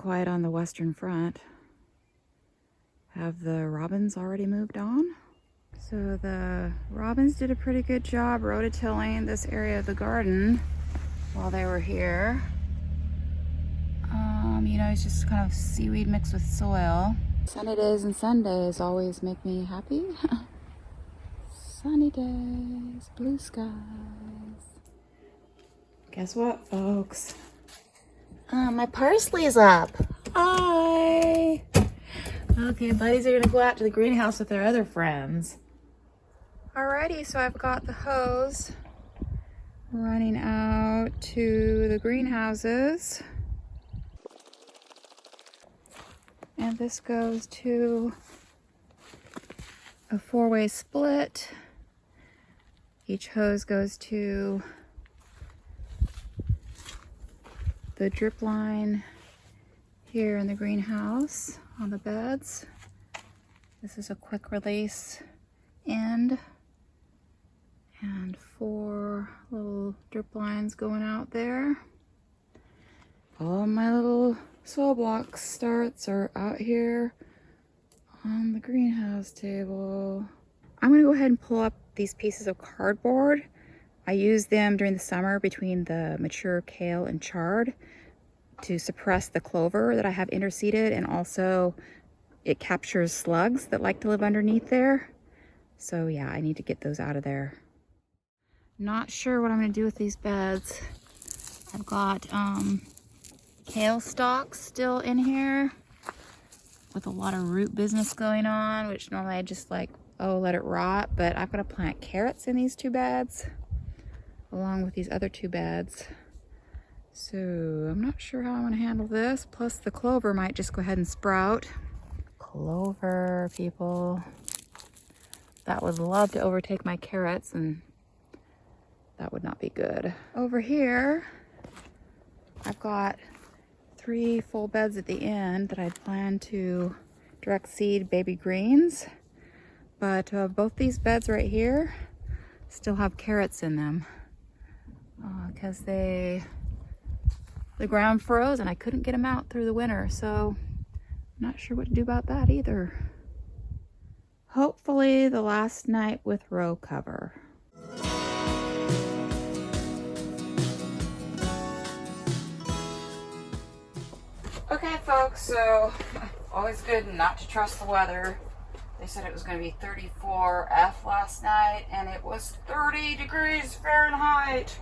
quiet on the western front. Have the robins already moved on? So the robins did a pretty good job rototilling this area of the garden while they were here. You know, it's just kind of seaweed mixed with soil. Sunny days and Sundays always make me happy. Sunny days, blue skies. Guess what, folks? My parsley's up. Hi. Okay, buddies are gonna go out to the greenhouse with their other friends. Alrighty, so I've got the hose running out to the greenhouses. And this goes to a 4-way split. Each hose goes to the drip line here in the greenhouse on the beds. This is a quick release end, and 4 little drip lines going out there. All my little soil block starts are out here on the greenhouse table. I'm gonna go ahead and pull up these pieces of cardboard. I use them during the summer between the mature kale and chard to suppress the clover that I have interseeded, and also it captures slugs that like to live underneath there. So yeah, I need to get those out of there. Not sure what I'm gonna do with these beds. I've got kale stalks still in here with a lot of root business going on, which normally I just like, oh, let it rot. But I've got to plant carrots in these 2 beds along with these other 2 beds. So I'm not sure how I'm going to handle this. Plus the clover might just go ahead and sprout. Clover, people. That would love to overtake my carrots, and that would not be good. Over here, I've got 3 full beds at the end that I'd planned to direct seed baby greens. But both these beds right here still have carrots in them because the ground froze and I couldn't get them out through the winter. So I'm not sure what to do about that either. Hopefully the last night with row cover. Okay, folks, so always good not to trust the weather. They said it was going to be 34 last night, and it was 30 degrees Fahrenheit.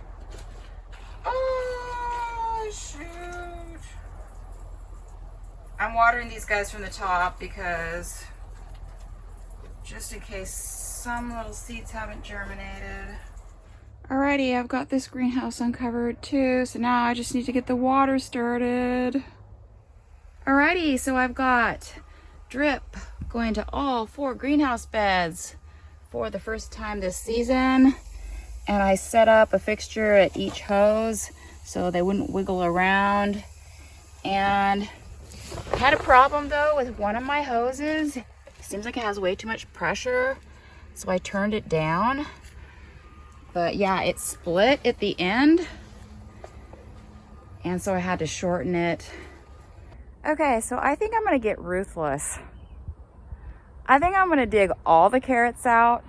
Oh, shoot. I'm watering these guys from the top because just in case some little seeds haven't germinated. Alrighty, I've got this greenhouse uncovered too, so now I just need to get the water started. Alrighty, so I've got drip going to all 4 greenhouse beds for the first time this season. And I set up a fixture at each hose so they wouldn't wiggle around. And I had a problem though with one of my hoses. It seems like it has way too much pressure, so I turned it down. But yeah, it split at the end, and so I had to shorten it. Okay, so I think I'm gonna get ruthless. I think I'm gonna dig all the carrots out,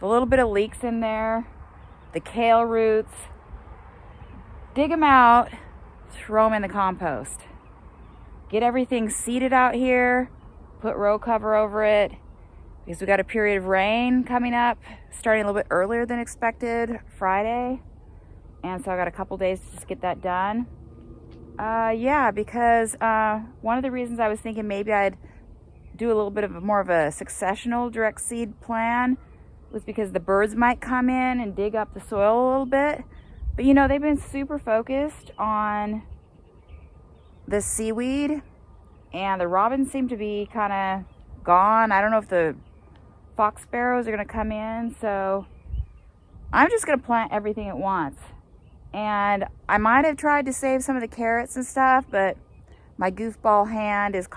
the little bit of leeks in there, the kale roots, dig them out, throw them in the compost. Get everything seeded out here, put row cover over it, because we got a period of rain coming up, starting a little bit earlier than expected, Friday. And so I got a couple days to just get that done. Yeah, because one of the reasons I was thinking maybe I'd do a little bit of more of a successional direct seed plan was because the birds might come in and dig up the soil a little bit. But you know, they've been super focused on the seaweed, and the robins seem to be kind of gone. I don't know if the fox sparrows are going to come in, so I'm just going to plant everything at once. And I might have tried to save some of the carrots and stuff, but my goofball hand is,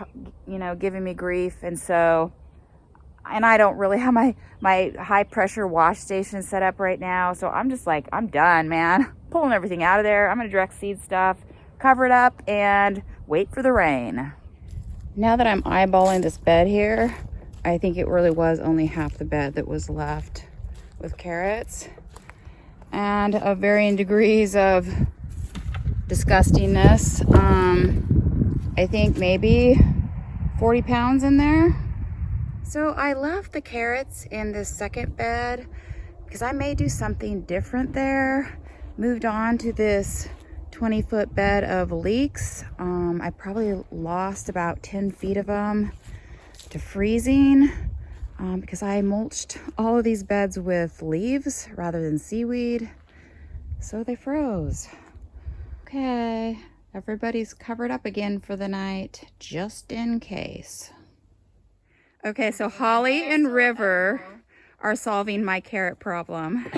you know, giving me grief. And so, and I don't really have my high pressure wash station set up right now. So I'm just like, I'm done, man. Pulling everything out of there. I'm going to direct seed stuff, cover it up, and wait for the rain. Now that I'm eyeballing this bed here, I think it really was only half the bed that was left with carrots, and of varying degrees of disgustingness. I think maybe 40 pounds in there. So I left the carrots in this second bed because I may do something different there. Moved on to this 20-foot bed of leeks. I probably lost about 10 feet of them to freezing because I mulched all of these beds with leaves rather than seaweed, so they froze. Okay, everybody's covered up again for the night, just in case. Okay, so Holly and River are solving my carrot problem.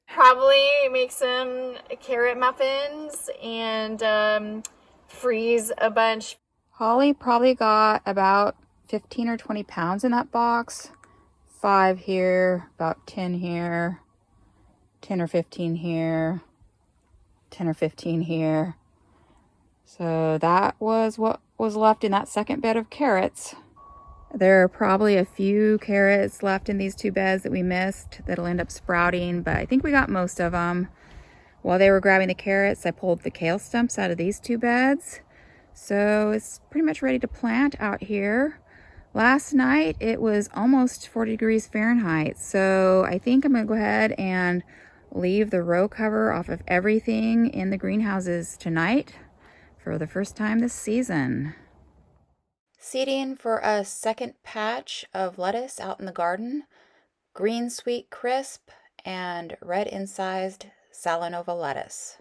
Probably make some carrot muffins and freeze a bunch. Holly probably got about 15 or 20 pounds in that box. 5 here, about 10 here, 10 or 15 here, 10 or 15 here. So that was what was left in that second bed of carrots. There are probably a few carrots left in these 2 beds that we missed that'll end up sprouting, but I think we got most of them. While they were grabbing the carrots, I pulled the kale stumps out of these 2 beds. So it's pretty much ready to plant out here. Last night it was almost 40 degrees Fahrenheit, so I think I'm gonna go ahead and leave the row cover off of everything in the greenhouses tonight for the first time this season. Seeding for a second patch of lettuce out in the garden, green sweet crisp and red incised Salanova lettuce.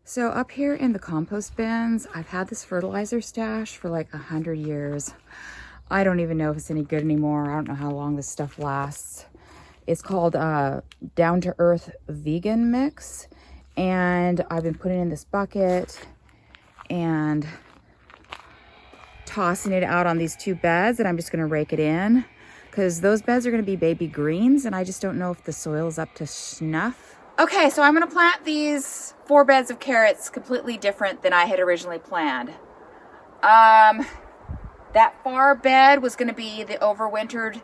So up here in the compost bins, I've had this fertilizer stash for like 100 years. I don't even know if it's any good anymore. I don't know how long this stuff lasts. It's called Down to Earth Vegan Mix, and I've been putting it in this bucket and tossing it out on these 2 beds, and I'm just gonna rake it in because those beds are gonna be baby greens and I just don't know if the soil is up to snuff. Okay, so I'm gonna plant these 4 beds of carrots completely different than I had originally planned. That far bed was gonna be the overwintered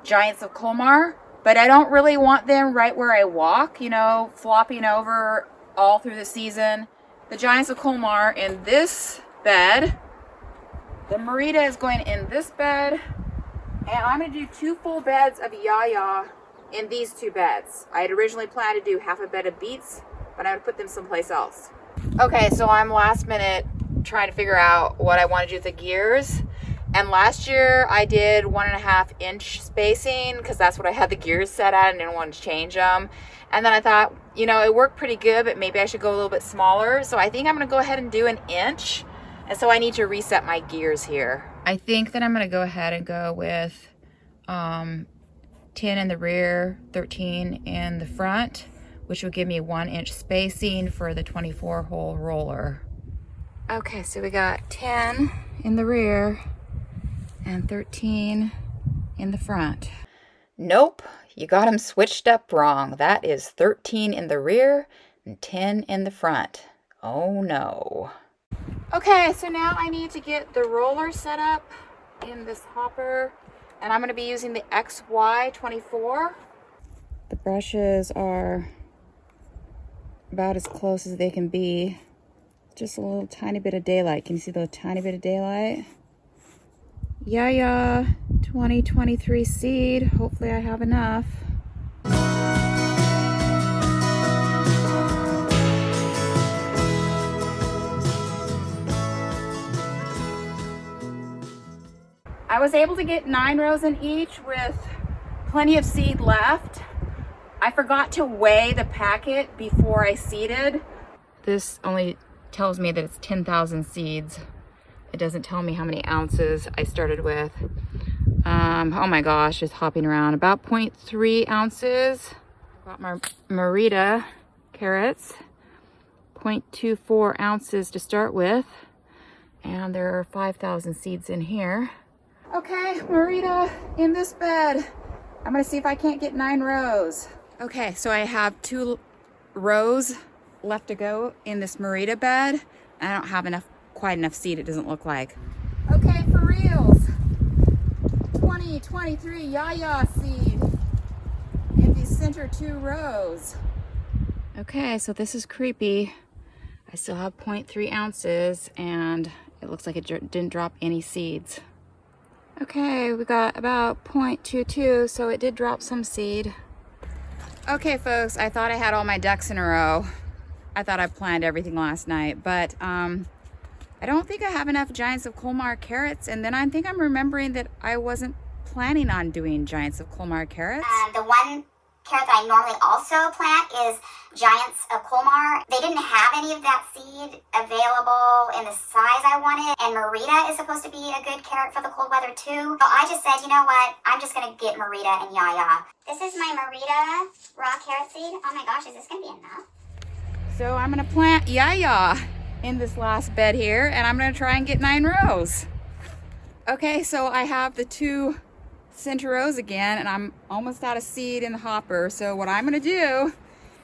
Giants of Colmar, but I don't really want them right where I walk, you know, flopping over all through the season. The Giants of Colmar in this bed. The Merida is going in this bed, and I'm going to do 2 full beds of yaya in these 2 beds. I had originally planned to do half a bed of beets, but I'm going to put them someplace else. Okay, so I'm last minute trying to figure out what I want to do with the gears. And last year I did 1.5 inch spacing because that's what I had the gears set at and didn't want to change them. And then I thought, you know, it worked pretty good, but maybe I should go a little bit smaller. So I think I'm going to go ahead and do 1 inch. And so I need to reset my gears here. I think that I'm gonna go ahead and go with 10 in the rear, 13 in the front, which will give me 1 inch spacing for the 24 hole roller. Okay, so we got 10 in the rear and 13 in the front. Nope, you got them switched up wrong. That is 13 in the rear and 10 in the front. Oh no. Okay, so now I need to get the roller set up in this hopper, and I'm going to be using the XY24. The brushes are about as close as they can be. Just a little tiny bit of daylight. Can you see the tiny bit of daylight? Yaya 2023 seed. Hopefully I have enough. I was able to get 9 rows in each with plenty of seed left. I forgot to weigh the packet before I seeded. This only tells me that it's 10,000 seeds. It doesn't tell me how many ounces I started with. Oh my gosh, just hopping around. About 0.3 ounces. Got my Merida carrots. 0.24 ounces to start with. And there are 5,000 seeds in here. Okay, Merida in this bed. I'm gonna see if I can't get 9 rows. Okay, so I have 2 rows left to go in this Merida bed. I don't have enough quite enough seed, it doesn't look like. Okay, for reals. 2023 Yaya seed in these center 2 rows. Okay, so this is creepy. I still have 0.3 ounces and it looks like it didn't drop any seeds. Okay, we got about 0.22, so it did drop some seed. Okay, folks, I thought I had all my ducks in a row. I thought I planned everything last night, but I don't think I have enough giants of Colmar carrots, and then I think I'm remembering that I wasn't planning on doing giants of Colmar carrots. The one carrot that I normally also plant is giants of Colmar. They didn't have any of that seed available in the size I wanted, and Merita is supposed to be a good carrot for the cold weather too. So I just said, you know what, I'm just gonna get Merita and Yaya. This is my Merita raw carrot seed. Oh my gosh, is this gonna be enough? So I'm gonna plant Yaya in this last bed here, and I'm gonna try and get 9 rows. Okay, so I have the 2 center rows again, and I'm almost out of seed in the hopper. So what I'm gonna do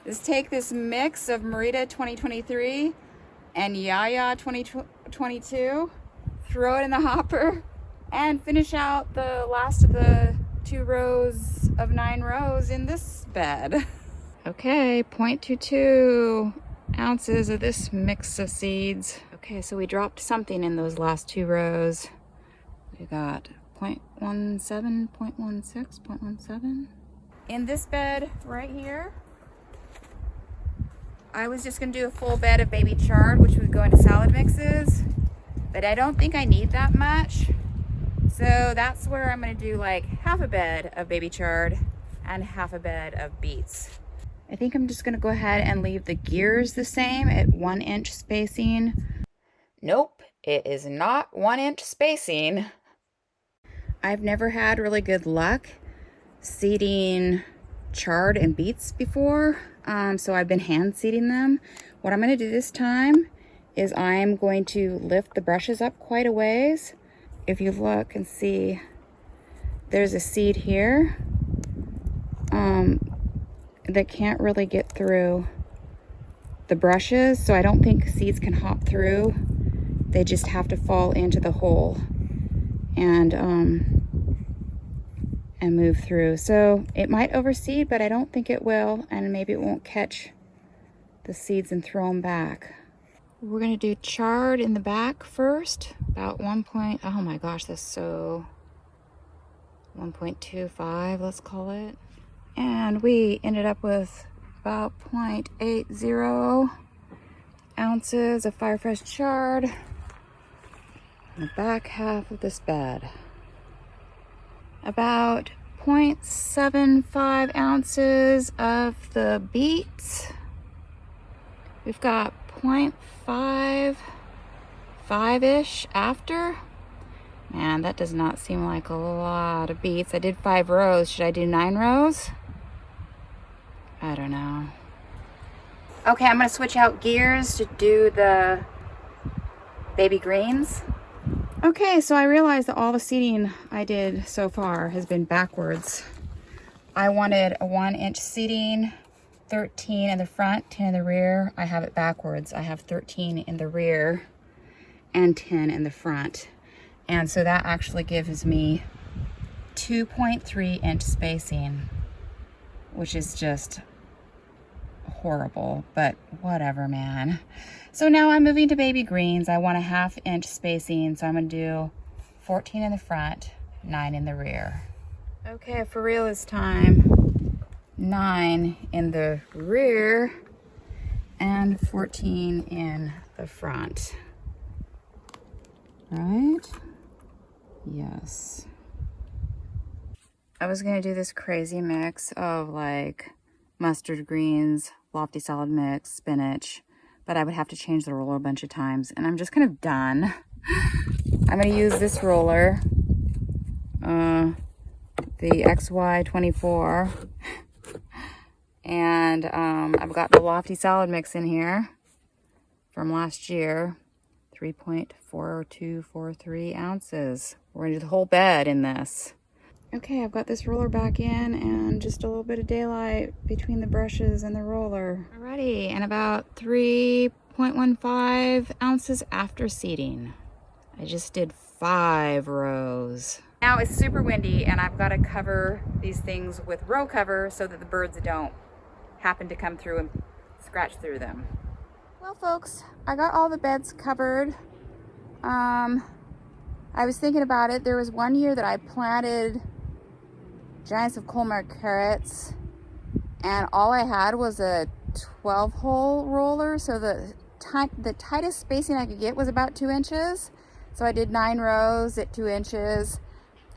is take this mix of Merita 2023 and Yaya 2022, throw it in the hopper, and finish out the last of the 2 rows of 9 rows in this bed. Okay, 0.22 ounces of this mix of seeds. Okay, so we dropped something in those last 2 rows. We got 0.17, 0.16, 0.17. In this bed right here, I was just gonna do a full bed of baby chard, which would go into salad mixes, but I don't think I need that much. So that's where I'm gonna do like half a bed of baby chard and half a bed of beets. I think I'm just gonna go ahead and leave the gears the same at 1 inch spacing. Nope, it is not 1 inch spacing. I've never had really good luck seeding chard and beets before, so I've been hand seeding them. What I'm gonna do this time is I'm going to lift the brushes up quite a ways. If you look and see, there's a seed here that can't really get through the brushes, so I don't think seeds can hop through. They just have to fall into the hole and move through. So it might overseed, but I don't think it will, and maybe it won't catch the seeds and throw them back. We're gonna do chard in the back first, about 1 point, oh my gosh, that's so 1.25, let's call it. And we ended up with about 0.80 ounces of Fire Fresh chard in the back half of this bed. About 0.75 ounces of the beets. We've got 0.55-ish after. Man, that does not seem like a lot of beets. I did 5 rows. Should I do 9 rows? I don't know. Okay, I'm gonna switch out gears to do the baby greens. Okay, so I realized that all the seeding I did so far has been backwards. I wanted a 1 inch seeding, 13 in the front, 10 in the rear. I have it backwards. I have 13 in the rear and 10 in the front. And so that actually gives me 2.3 inch spacing, which is just horrible, but whatever, man. So now I'm moving to baby greens. I want a 1/2 inch spacing, so I'm gonna do 14 in the front, 9 in the rear. Okay, for real this time. 9 in the rear and 14 in the front. Right? Yes. I was gonna do this crazy mix of like mustard greens, lofty salad mix, spinach, but I would have to change the roller a bunch of times, and I'm just kind of done. I'm gonna use this roller, the XY24, and I've got the lofty salad mix in here from last year, 3.4243 ounces. We're gonna do the whole bed in this. Okay, I've got this roller back in and just a little bit of daylight between the brushes and the roller. Alrighty, and about 3 0.15 ounces after seeding. I just did 5 rows. Now it's super windy and I've got to cover these things with row cover so that the birds don't happen to come through and scratch through them. Well folks, I got all the beds covered. I was thinking about it. There was one year that I planted Giants of Colmar carrots and all I had was a 12-hole roller, so the tightest spacing I could get was about 2 inches. So I did 9 rows at 2 inches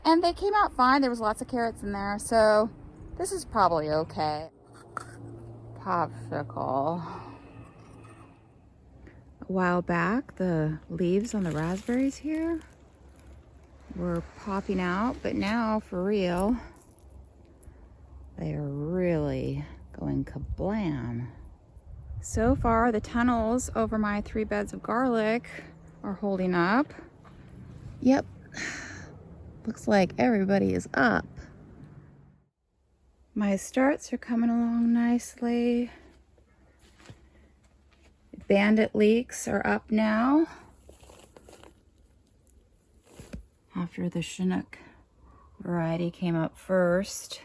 and they came out fine. There was lots of carrots in there, so this is probably okay. Popsicle. A while back, the leaves on the raspberries here were popping out, but now for real, they are really going kablam. So far, the tunnels over my 3 beds of garlic are holding up. Yep, looks like everybody is up. My starts are coming along nicely. Bandit leeks are up now after the Chinook variety came up first.